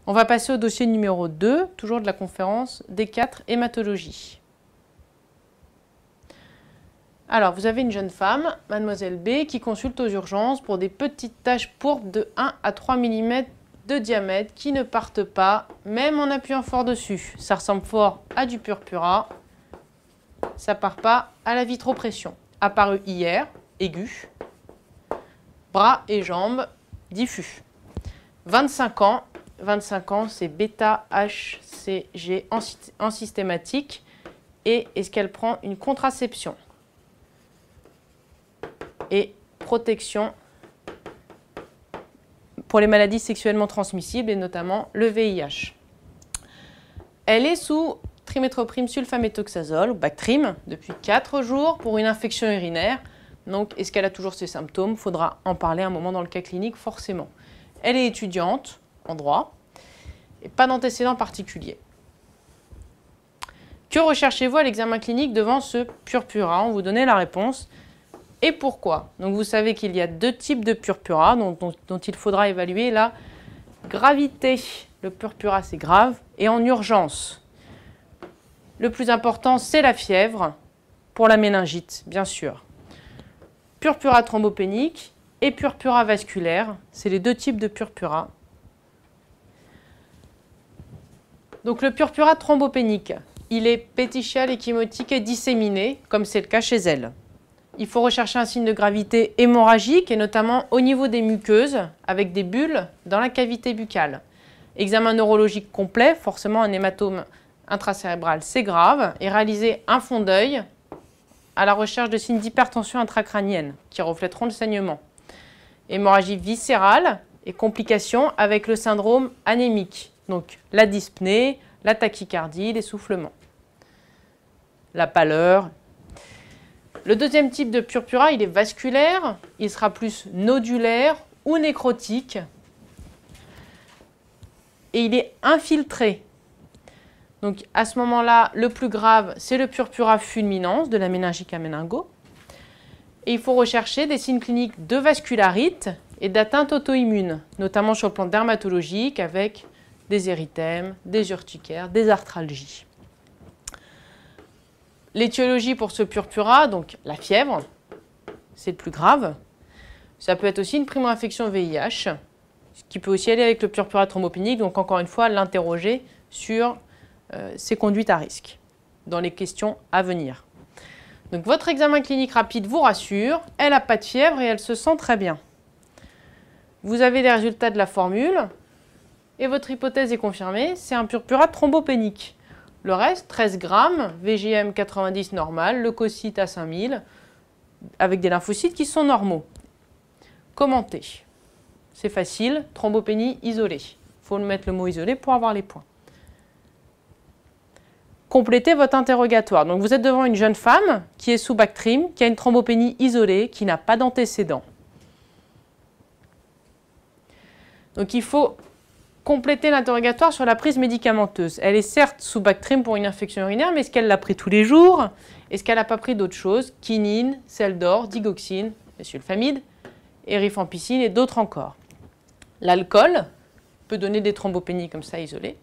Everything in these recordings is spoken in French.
On va passer au dossier numéro 2, toujours de la conférence D4 hématologie. Alors, vous avez une jeune femme, mademoiselle B, qui consulte aux urgences pour des petites taches pourpres de 1 à 3 mm de diamètre qui ne partent pas, même en appuyant fort dessus. Ça ressemble fort à du purpura. Ça part pas à la vitropression. Apparu hier, aigu. Bras et jambes, diffus. 25 ans. 25 ans, c'est bêta-HCG en systématique. Et est-ce qu'elle prend une contraception et protection pour les maladies sexuellement transmissibles et notamment le VIH. Elle est sous triméthoprim sulfaméthoxazole, ou Bactrim, depuis 4 jours pour une infection urinaire. Donc, est-ce qu'elle a toujours ces symptômes? Il faudra en parler un moment dans le cas clinique, forcément. Elle est étudiante en droit et pas d'antécédents particuliers. Que recherchez-vous à l'examen clinique devant ce purpura? On vous donnait la réponse. Et pourquoi? Donc vous savez qu'il y a 2 types de purpura dont il faudra évaluer la gravité. Le purpura, c'est grave et en urgence. Le plus important, c'est la fièvre pour la méningite, bien sûr. Purpura thrombopénique et purpura vasculaire, c'est les 2 types de purpura. Donc le purpura thrombopénique, il est pétichial, échymotique et disséminé, comme c'est le cas chez elle. Il faut rechercher un signe de gravité hémorragique et notamment au niveau des muqueuses avec des bulles dans la cavité buccale. Examen neurologique complet, forcément un hématome intracérébral, c'est grave, et réaliser un fond d'œil à la recherche de signes d'hypertension intracrânienne qui reflèteront le saignement. Hémorragie viscérale et complications avec le syndrome anémique, donc la dyspnée, la tachycardie, l'essoufflement, la pâleur. Le deuxième type de purpura, il est vasculaire, il sera plus nodulaire ou nécrotique et il est infiltré. Donc à ce moment-là, le plus grave, c'est le purpura fulminans de la méningite à méningo. Et il faut rechercher des signes cliniques de vascularite et d'atteinte auto-immune, notamment sur le plan dermatologique avec des érythèmes, des urticaires, des arthralgies. L'étiologie pour ce purpura, donc la fièvre, c'est le plus grave. Ça peut être aussi une primo-infection VIH, ce qui peut aussi aller avec le purpura thrombopénique. Donc encore une fois, l'interroger sur ses conduites à risque dans les questions à venir. Donc votre examen clinique rapide vous rassure, elle n'a pas de fièvre et elle se sent très bien. Vous avez les résultats de la formule et votre hypothèse est confirmée, c'est un purpura thrombopénique. Le reste, 13 grammes, VGM 90 normal, leucocytes à 5000, avec des lymphocytes qui sont normaux. Commentez. C'est facile, thrombopénie isolée. Il faut mettre le mot isolé pour avoir les points. Complétez votre interrogatoire. Donc vous êtes devant une jeune femme qui est sous Bactrim, qui a une thrombopénie isolée, qui n'a pas d'antécédent. Donc il faut compléter l'interrogatoire sur la prise médicamenteuse. Elle est certes sous Bactrim pour une infection urinaire, mais est-ce qu'elle l'a pris tous les jours? Est-ce qu'elle n'a pas pris d'autres choses? Quinine, sel d'or, digoxine, sulfamide, rifampicine et d'autres encore. L'alcool peut donner des thrombopénies comme ça isolées.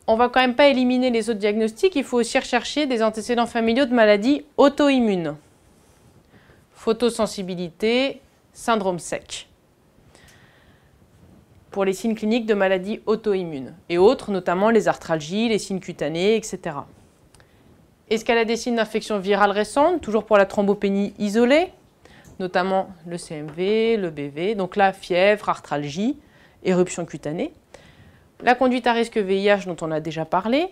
On ne va quand même pas éliminer les autres diagnostics, il faut aussi rechercher des antécédents familiaux de maladies auto-immunes. Photosensibilité, syndrome sec. Pour les signes cliniques de maladies auto-immunes et autres, notamment les arthralgies, les signes cutanés, etc. Est-ce qu'elle a des signes d'infection virale récente, toujours pour la thrombopénie isolée, notamment le CMV, le BV, donc la fièvre, arthralgie, éruption cutanée. La conduite à risque VIH dont on a déjà parlé.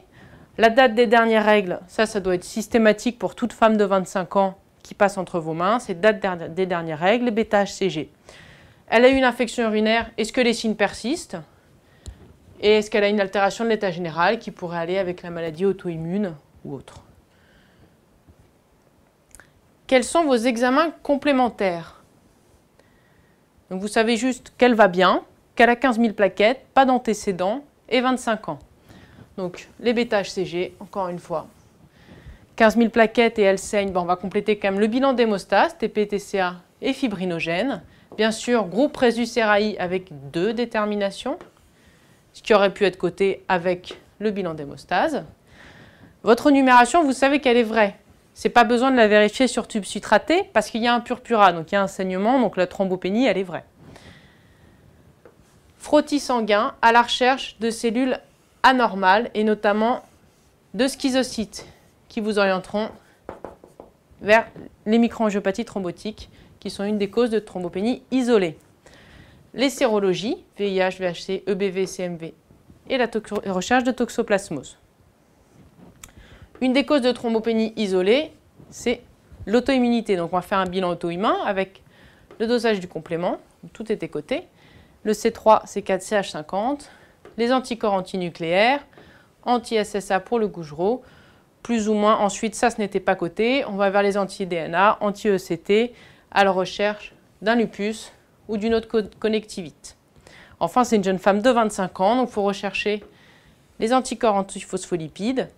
La date des dernières règles, ça doit être systématique pour toute femme de 25 ans qui passe entre vos mains, c'est date des dernières règles, bêta-HCG. Elle a eu une infection urinaire, est-ce que les signes persistent? Et est-ce qu'elle a une altération de l'état général qui pourrait aller avec la maladie auto-immune ou autre? Quels sont vos examens complémentaires? Donc vous savez juste qu'elle va bien, qu'elle a 15 000 plaquettes, pas d'antécédents et 25 ans. Donc les bêta-HCG, encore une fois, 15 000 plaquettes et elle saigne, on va compléter quand même le bilan d'hémostase, TP, TCA et fibrinogène. Bien sûr, groupe Rhesus-Seraï avec 2 déterminations. ce qui aurait pu être coté avec le bilan d'hémostase. Votre numération, vous savez qu'elle est vraie. Ce n'est pas besoin de la vérifier sur tube sutraté parce qu'il y a un purpura, donc il y a un saignement, donc la thrombopénie, elle est vraie. Frottis sanguin à la recherche de cellules anormales et notamment de schizocytes qui vous orienteront vers les microangiopathies thrombotiques qui sont une des causes de thrombopénie isolée. Les sérologies, VIH, VHC, EBV, CMV et la recherche de toxoplasmose. Une des causes de thrombopénie isolée, c'est l'auto-immunité. Donc on va faire un bilan auto-immun avec le dosage du complément, tout était coté, le C3, C4, CH50, les anticorps antinucléaires, anti-SSA pour le Gougerot, plus ou moins. Ensuite, ça, ce n'était pas coté. On va vers les anti-DNA, anti-ECT, à la recherche d'un lupus ou d'une autre connectivite. Enfin, c'est une jeune femme de 25 ans, donc il faut rechercher les anticorps antiphospholipides,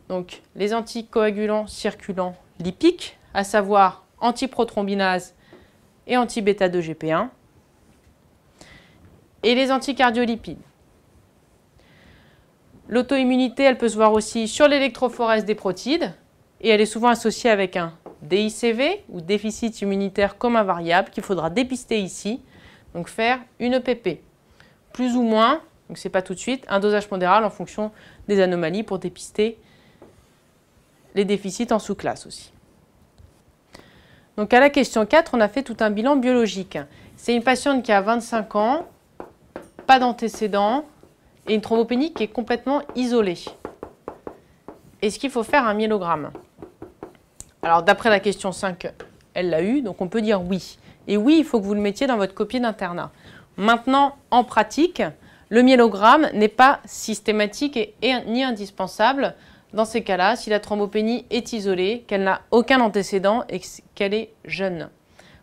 donc les anticoagulants circulants lipiques, à savoir antiprothrombinase et anti-bêta-2-GP1, et les anticardiolipides. L'auto-immunité, elle peut se voir aussi sur l'électrophorèse des protides, et elle est souvent associée avec un DICV, ou déficit immunitaire commun variable, qu'il faudra dépister ici, donc faire une EPP. Plus ou moins, donc ce n'est pas tout de suite, un dosage pondéral en fonction des anomalies pour dépister les déficits en sous-classe aussi. Donc à la question 4, on a fait tout un bilan biologique. C'est une patiente qui a 25 ans, pas d'antécédents et une thrombopénie qui est complètement isolée. Est-ce qu'il faut faire un myélogramme? Alors d'après la question 5, elle l'a eu, donc on peut dire oui. Et oui, il faut que vous le mettiez dans votre copie d'internat. Maintenant, en pratique, le myélogramme n'est pas systématique et ni indispensable dans ces cas-là si la thrombopénie est isolée, qu'elle n'a aucun antécédent et qu'elle est jeune.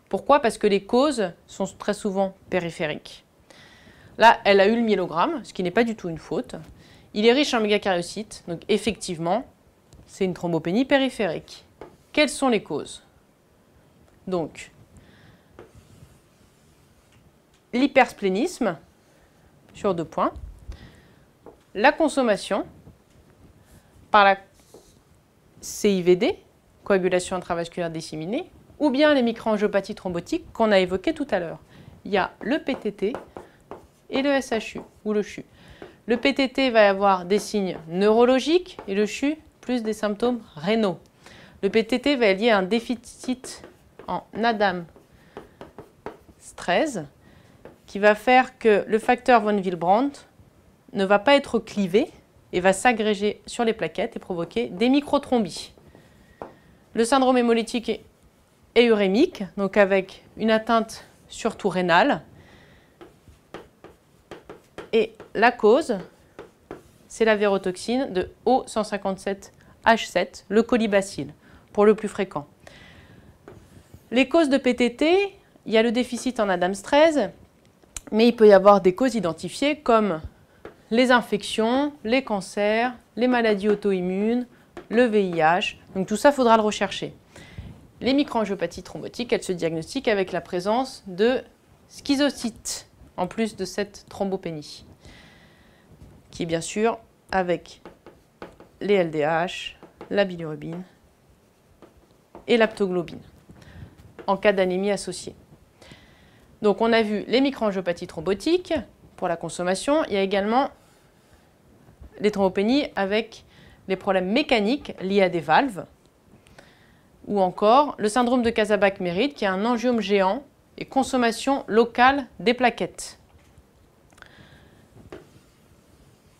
Pourquoi? Parce que les causes sont très souvent périphériques. Là, elle a eu le myélogramme, ce qui n'est pas du tout une faute. Il est riche en mégakaryocytes, donc effectivement, c'est une thrombopénie périphérique. Quelles sont les causes? Donc, l'hypersplénisme, sur 2 points, la consommation par la CIVD, coagulation intravasculaire disséminée, ou bien les microangiopathies thrombotiques qu'on a évoquées tout à l'heure. Il y a le PTT et le SHU, ou le CHU. Le PTT va avoir des signes neurologiques et le CHU plus des symptômes rénaux. Le PTT va être lié à un déficit en ADAMS 13 qui va faire que le facteur von Willebrand ne va pas être clivé et va s'agréger sur les plaquettes et provoquer des microtrombies. Le syndrome hémolytique et urémique, donc avec une atteinte surtout rénale. Et la cause, c'est la vérotoxine de O157H7, le colibacille, pour le plus fréquent. Les causes de PTT, il y a le déficit en ADAMS 13, mais il peut y avoir des causes identifiées comme les infections, les cancers, les maladies auto-immunes, le VIH. Donc tout ça, il faudra le rechercher. Les microangiopathies thrombotiques, elles se diagnostiquent avec la présence de schizocytes, en plus de cette thrombopénie, qui est bien sûr avec les LDH, la bilirubine et l'aptoglobine, en cas d'anémie associée. Donc on a vu les microangiopathies thrombotiques pour la consommation. Il y a également les thrombopénies avec les problèmes mécaniques liés à des valves, ou encore le syndrome de Casabach-Merritt qui est un angiome géant et consommation locale des plaquettes.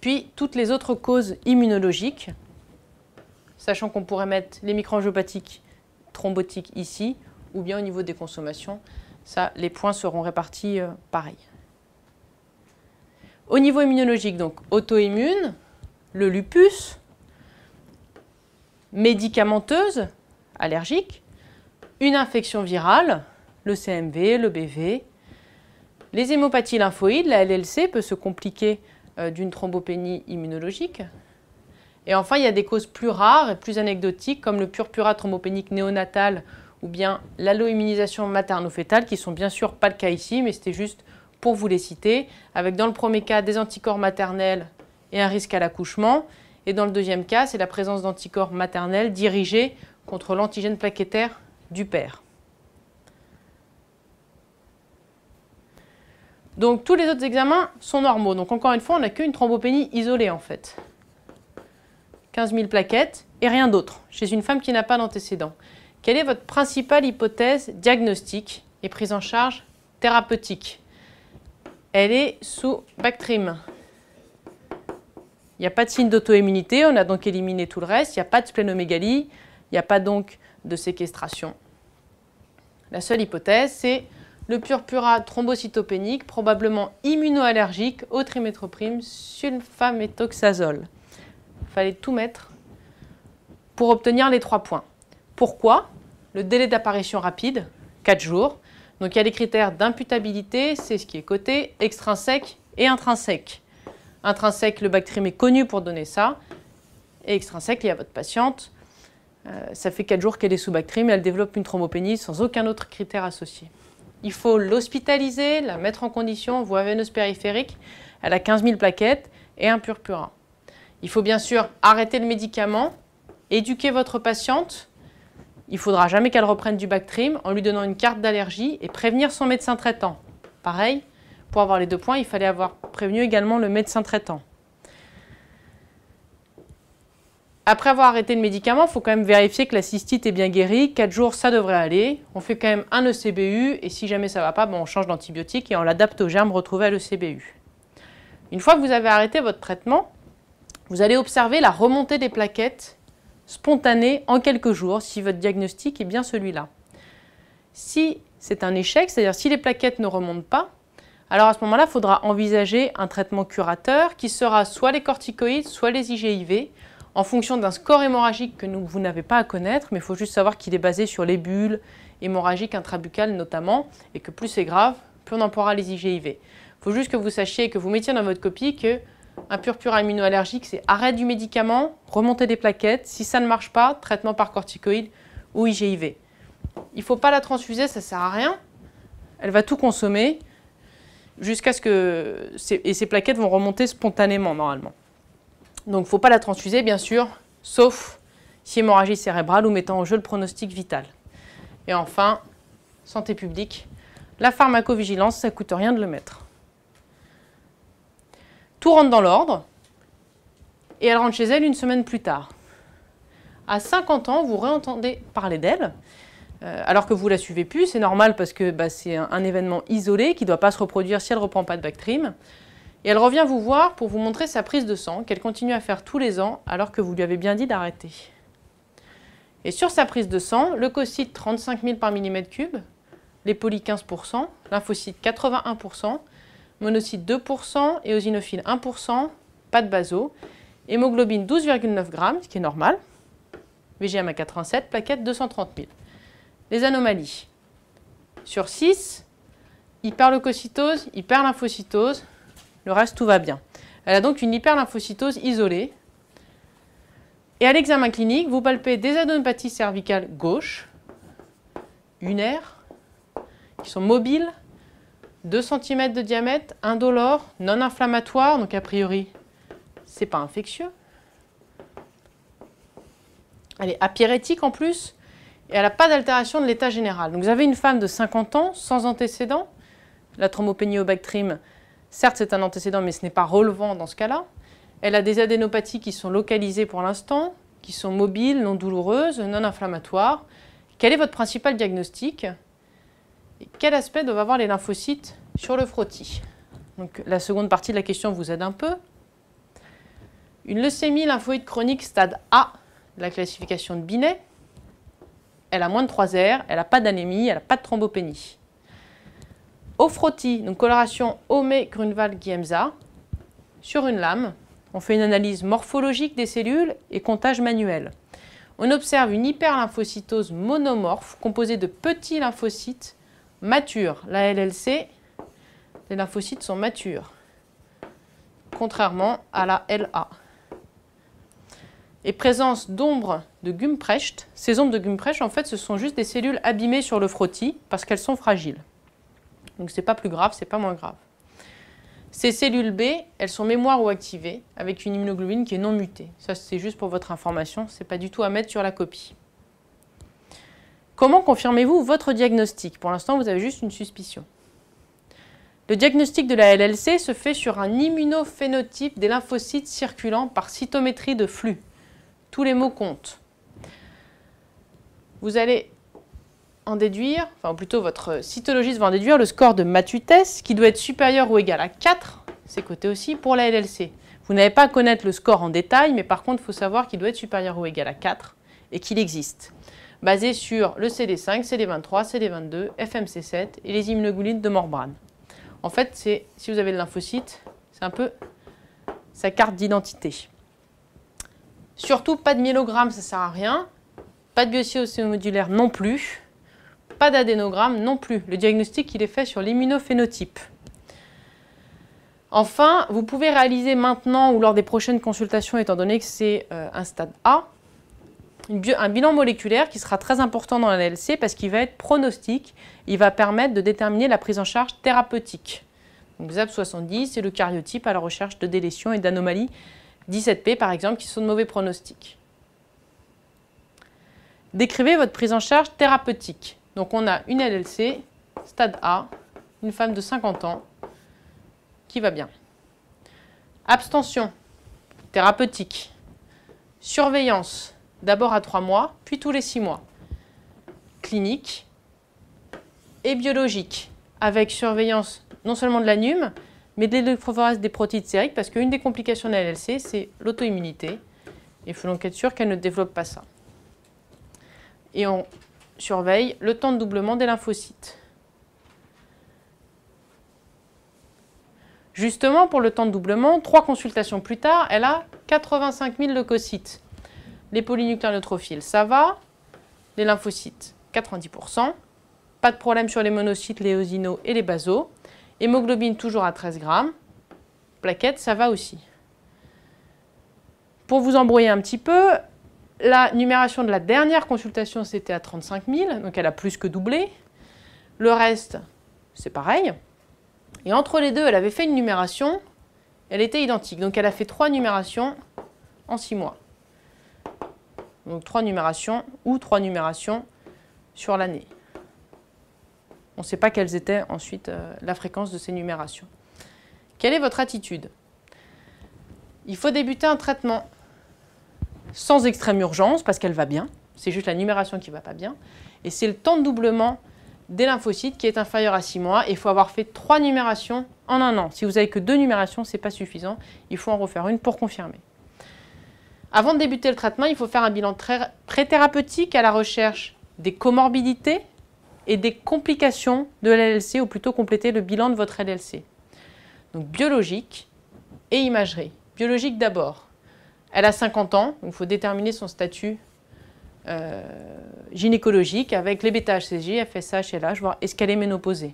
Puis toutes les autres causes immunologiques, sachant qu'on pourrait mettre les microangiopathies thrombotiques ici, ou bien au niveau des consommations, ça, les points seront répartis pareil. Au niveau immunologique, donc auto-immune, le lupus, médicamenteuse, allergique, une infection virale, le CMV, le BV, les hémopathies lymphoïdes, la LLC peut se compliquer d'une thrombopénie immunologique. Et enfin, il y a des causes plus rares et plus anecdotiques comme le purpura thrombopénique néonatal ou bien l'alloimmunisation materno-fétale qui ne sont bien sûr pas le cas ici, mais c'était juste pour vous les citer, avec dans le premier cas des anticorps maternels et un risque à l'accouchement, et dans le deuxième cas, c'est la présence d'anticorps maternels dirigés contre l'antigène plaquettaire du père. Donc tous les autres examens sont normaux. Donc encore une fois, on n'a qu'une thrombopénie isolée en fait. 15 000 plaquettes et rien d'autre, chez une femme qui n'a pas d'antécédent. Quelle est votre principale hypothèse diagnostique et prise en charge thérapeutique? Elle est sous Bactrim. Il n'y a pas de signe d'auto-immunité, on a donc éliminé tout le reste, il n'y a pas de splénomégalie, il n'y a pas donc de séquestration. La seule hypothèse, c'est le purpura thrombocytopénique, probablement immunoallergique au trimethoprim sulfaméthoxazole. Il fallait tout mettre pour obtenir les 3 points. Pourquoi? Le délai d'apparition rapide, 4 jours. Donc il y a les critères d'imputabilité, c'est ce qui est coté, extrinsèque et intrinsèque. Intrinsèque, le Bactrim est connu pour donner ça. Et extrinsèque, il y a votre patiente. Ça fait 4 jours qu'elle est sous Bactrim et elle développe une thrombopénie sans aucun autre critère associé. Il faut l'hospitaliser, la mettre en condition, voie veineuse périphérique. Elle a 15 000 plaquettes et un purpura. Il faut bien sûr arrêter le médicament, éduquer votre patiente. Il ne faudra jamais qu'elle reprenne du Bactrim en lui donnant une carte d'allergie et prévenir son médecin traitant. Pareil, pour avoir les 2 points, il fallait avoir prévenu également le médecin traitant. Après avoir arrêté le médicament, il faut quand même vérifier que la cystite est bien guérie. 4 jours, ça devrait aller. On fait quand même un ECBU et si jamais ça ne va pas, on change d'antibiotique et on l'adapte aux germes retrouvés à l'ECBU. Une fois que vous avez arrêté votre traitement, vous allez observer la remontée des plaquettes spontanée en quelques jours si votre diagnostic est bien celui-là. Si c'est un échec, c'est-à-dire si les plaquettes ne remontent pas, alors à ce moment-là, il faudra envisager un traitement curateur qui sera soit les corticoïdes, soit les IGIV, en fonction d'un score hémorragique que vous n'avez pas à connaître, mais il faut juste savoir qu'il est basé sur les bulles hémorragiques intrabuccales notamment, et que plus c'est grave, plus on emploiera les IGIV. Il faut juste que vous sachiez, que vous mettiez dans votre copie qu'un purpura immunoallergique, c'est arrêt du médicament, remontée des plaquettes. Si ça ne marche pas, traitement par corticoïde ou IGIV. Il ne faut pas la transfuser, ça ne sert à rien. Elle va tout consommer jusqu'à ce que ces plaquettes vont remonter spontanément normalement. Donc il ne faut pas la transfuser, bien sûr, sauf si hémorragie cérébrale ou mettant en jeu le pronostic vital. Et enfin, santé publique, la pharmacovigilance, ça ne coûte rien de le mettre. Tout rentre dans l'ordre et elle rentre chez elle une semaine plus tard. À 50 ans, vous réentendez parler d'elle, alors que vous ne la suivez plus. C'est normal parce que c'est un événement isolé qui ne doit pas se reproduire si elle ne reprend pas de Bactrim. Et elle revient vous voir pour vous montrer sa prise de sang qu'elle continue à faire tous les ans alors que vous lui avez bien dit d'arrêter. Et sur sa prise de sang, leucocytes 35 000 par millimètre cube, les poly 15%, lymphocytes 81%, monocytes 2%, éosinophile 1%, pas de baso, hémoglobine 12,9 grammes, ce qui est normal, VGM à 87, plaquettes 230 000. Les anomalies. Sur 6, hyperleucocytose, hyperlymphocytose, le reste, tout va bien. Elle a donc une hyperlymphocytose isolée. Et à l'examen clinique, vous palpez des adénopathies cervicales gauche, unaires, qui sont mobiles, 2 cm de diamètre, indolores, non inflammatoires, donc a priori, ce n'est pas infectieux. Elle est apyrétique en plus, et elle n'a pas d'altération de l'état général. Donc vous avez une femme de 50 ans, sans antécédent, la thrombopénie au Bactrim. Certes, c'est un antécédent, mais ce n'est pas relevant dans ce cas-là. Elle a des adénopathies qui sont localisées pour l'instant, qui sont mobiles, non douloureuses, non inflammatoires. Quel est votre principal diagnostic? Et quel aspect doivent avoir les lymphocytes sur le frottis? Donc, la seconde partie de la question vous aide un peu. Une leucémie lymphoïde chronique stade A de la classification de Binet. Elle a moins de 3 R, elle n'a pas d'anémie, elle n'a pas de thrombopénie. Au frottis, donc coloration Homé-Grunwald-Giemsa, sur une lame, on fait une analyse morphologique des cellules et comptage manuel. On observe une hyperlymphocytose monomorphe composée de petits lymphocytes matures. La LLC, les lymphocytes sont matures, contrairement à la LA. Et présence d'ombres de Gumprecht. Ces ombres de Gumprecht, en fait, ce sont juste des cellules abîmées sur le frottis parce qu'elles sont fragiles. Donc ce n'est pas plus grave, ce n'est pas moins grave. Ces cellules B, elles sont mémoire ou activées avec une immunoglobine qui est non mutée. Ça, c'est juste pour votre information, ce n'est pas du tout à mettre sur la copie. Comment confirmez-vous votre diagnostic? Pour l'instant, vous avez juste une suspicion. Le diagnostic de la LLC se fait sur un immunophénotype des lymphocytes circulant par cytométrie de flux. Tous les mots comptent. Vous allez en déduire, enfin plutôt votre cytologiste va en déduire le score de Matutes qui doit être supérieur ou égal à 4, c'est coté aussi pour la LLC. Vous n'avez pas à connaître le score en détail, mais par contre, il faut savoir qu'il doit être supérieur ou égal à 4 et qu'il existe, basé sur le CD5, CD23, CD22, FMC7 et les immunoglobulines de Morbrand. En fait, si vous avez le lymphocyte, c'est un peu sa carte d'identité. Surtout, pas de myélogramme, ça ne sert à rien. Pas de biopsie ostéomodulaire non plus. Pas d'adénogramme non plus. Le diagnostic, il est fait sur l'immunophénotype. Enfin, vous pouvez réaliser maintenant ou lors des prochaines consultations, étant donné que c'est un stade A, un bilan moléculaire qui sera très important dans la LLC parce qu'il va être pronostique. Il va permettre de déterminer la prise en charge thérapeutique. Donc ZAP70, c'est le karyotype à la recherche de délétions et d'anomalies 17P par exemple qui sont de mauvais pronostics. Décrivez votre prise en charge thérapeutique. Donc on a une LLC, stade A, une femme de 50 ans qui va bien. Abstention, thérapeutique. Surveillance, d'abord à 3 mois, puis tous les 6 mois. Clinique et biologique, avec surveillance non seulement de l'ANUM, mais de l'électrophorèse des protéines sériques, parce qu'une des complications de la LLC, c'est l'auto-immunité. Il faut donc être sûr qu'elle ne développe pas ça. Et on surveille le temps de doublement des lymphocytes. Justement, pour le temps de doublement, 3 consultations plus tard, elle a 85 000 leucocytes. Les polynucléaires neutrophiles, ça va. Les lymphocytes, 90%. Pas de problème sur les monocytes, les eosinaux et les basaux. Hémoglobine toujours à 13 grammes. Plaquettes, ça va aussi. Pour vous embrouiller un petit peu, la numération de la dernière consultation, c'était à 35 000, donc elle a plus que doublé. Le reste, c'est pareil. Et entre les deux, elle avait fait une numération, elle était identique. Donc elle a fait 3 numérations en 6 mois. Donc 3 numérations ou 3 numérations sur l'année. On ne sait pas quelles étaient ensuite la fréquence de ces numérations. Quelle est votre attitude? Il faut débuter un traitement sans extrême urgence parce qu'elle va bien. C'est juste la numération qui ne va pas bien. Et c'est le temps de doublement des lymphocytes qui est inférieur à 6 mois. Et il faut avoir fait 3 numérations en 1 an. Si vous n'avez que 2 numérations, ce n'est pas suffisant. Il faut en refaire une pour confirmer. Avant de débuter le traitement, il faut faire un bilan très thérapeutique à la recherche des comorbidités et des complications de la LLC, ou plutôt compléter le bilan de votre LLC. Donc biologique et imagerie. Biologique d'abord. Elle a 50 ans, donc il faut déterminer son statut gynécologique avec les bêta-HCG, FSH, LH, voir est-ce qu'elle est ménopausée.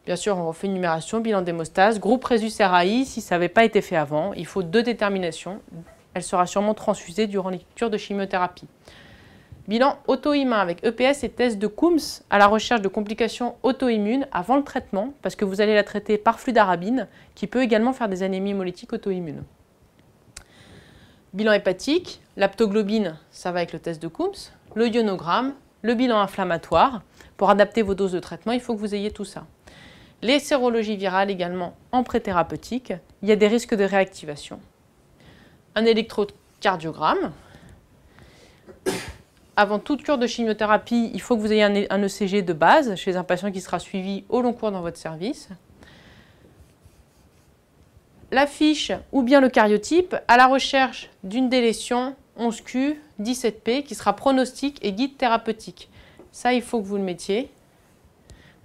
Bien sûr, on refait une numération, bilan d'hémostase, groupe Rhésus-RAI, si ça n'avait pas été fait avant, il faut 2 déterminations. Elle sera sûrement transfusée durant les cures de chimiothérapie. Bilan auto-immun avec EPS et test de Coombs à la recherche de complications auto-immunes avant le traitement, parce que vous allez la traiter par fludarabine, qui peut également faire des anémies hémolytiques auto-immunes. Bilan hépatique, l'aptoglobine, ça va avec le test de Coombs, le ionogramme, le bilan inflammatoire. Pour adapter vos doses de traitement, il faut que vous ayez tout ça. Les sérologies virales également en préthérapeutique, il y a des risques de réactivation. Un électrocardiogramme. Avant toute cure de chimiothérapie, il faut que vous ayez un ECG de base chez un patient qui sera suivi au long cours dans votre service. La fiche ou bien le karyotype à la recherche d'une délétion 11Q, 17P qui sera pronostic et guide thérapeutique. Ça, il faut que vous le mettiez.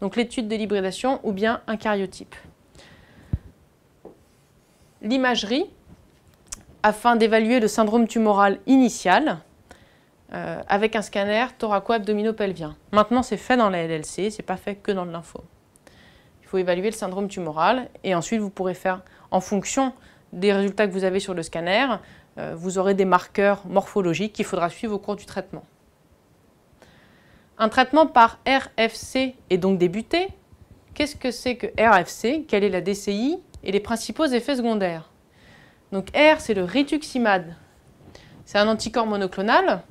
Donc l'étude de l'hybridation ou bien un karyotype. L'imagerie, afin d'évaluer le syndrome tumoral initial avec un scanner thoraco-abdominopelvien. Maintenant, c'est fait dans la LLC, ce n'est pas fait que dans le lymphome. Il faut évaluer le syndrome tumoral et ensuite vous pourrez faire, en fonction des résultats que vous avez sur le scanner, vous aurez des marqueurs morphologiques qu'il faudra suivre au cours du traitement. Un traitement par RFC est donc débuté. Qu'est-ce que c'est que RFC? Quelle est la DCI? et les principaux effets secondaires. Donc R, c'est le rituximab. C'est un anticorps monoclonal.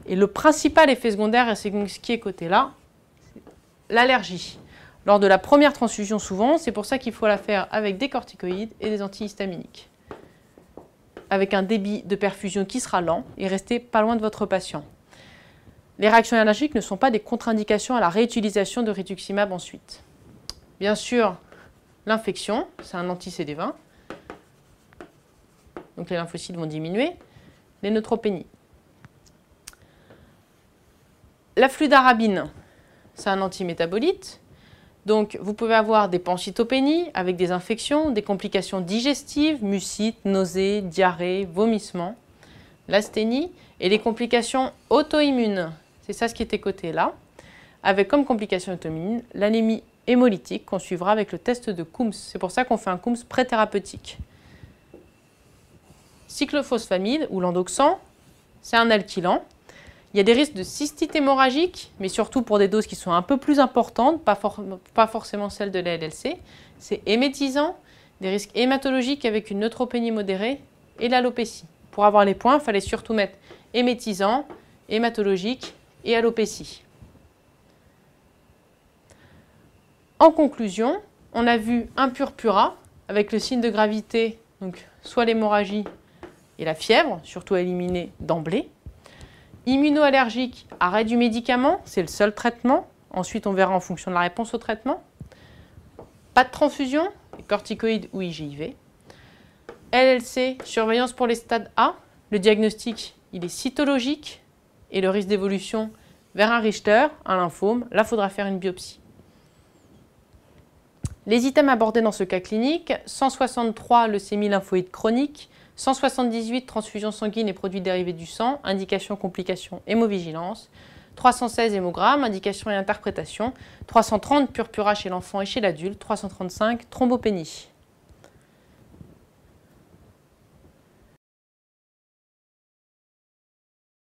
Et le principal effet secondaire, c'est ce qui est coté là, l'allergie. Lors de la première transfusion souvent, c'est pour ça qu'il faut la faire avec des corticoïdes et des antihistaminiques. Avec un débit de perfusion qui sera lent et restez pas loin de votre patient. Les réactions allergiques ne sont pas des contre-indications à la réutilisation de rituximab ensuite. Bien sûr, l'infection, c'est un anti-CD20. Donc les lymphocytes vont diminuer. Les neutropénies. La fludarabine, c'est un antimétabolite. Donc, vous pouvez avoir des pancytopénies avec des infections, des complications digestives, mucite, nausées, diarrhée, vomissements, l'asthénie et les complications auto-immunes. C'est ça ce qui était coté là, avec comme complication auto-immune l'anémie hémolytique qu'on suivra avec le test de Coombs. C'est pour ça qu'on fait un Coombs pré-thérapeutique. Cyclophosphamide ou l'endoxan, c'est un alkylant. Il y a des risques de cystite hémorragique, mais surtout pour des doses qui sont un peu plus importantes, pas forcément celles de la LLC. C'est émétisant, des risques hématologiques avec une neutropénie modérée et l'alopécie. Pour avoir les points, il fallait surtout mettre émétisant, hématologique et alopécie. En conclusion, on a vu un purpura avec le signe de gravité, donc soit l'hémorragie et la fièvre, surtout à éliminer d'emblée. Immunoallergique, arrêt du médicament, c'est le seul traitement. Ensuite, on verra en fonction de la réponse au traitement. Pas de transfusion, corticoïdes ou IGIV. LLC, surveillance pour les stades A. Le diagnostic, il est cytologique et le risque d'évolution vers un Richter, un lymphome. Là, il faudra faire une biopsie. Les items abordés dans ce cas clinique, 163 leucémie lymphoïde chronique, 178 transfusions sanguines et produits dérivés du sang, indication, complications, hémovigilance, 316 hémogrammes, indication et interprétation, 330 purpura chez l'enfant et chez l'adulte, 335 thrombopénie.